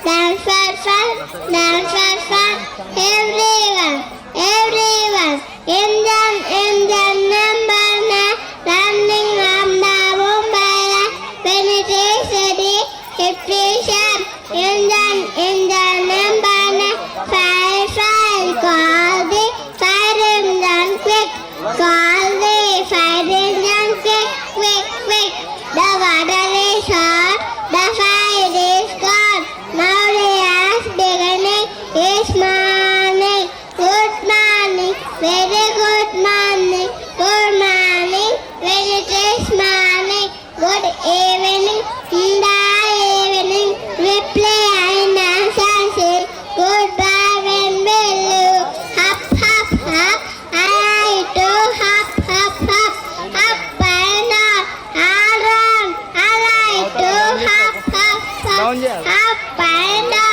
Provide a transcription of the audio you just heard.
dance for fun, dance for fun. Everyone, everyone, engine number 9, running on the Mumbai. When it is ready, it is sharp. Engine number 9, fire, fire, call the fire engine quick. Call the fire engine quick, quick, quick. The water is hot, the fire is gone. Now the ass beginning is morning. Good morning, very good morning. Good morning, when it is morning. Good evening, in the evening. Reply and answer say goodbye when we leave. Hop, hop, hop, I like to hop, hop, hop. Up and down, around, I like to hop, hop, hop. Up and down.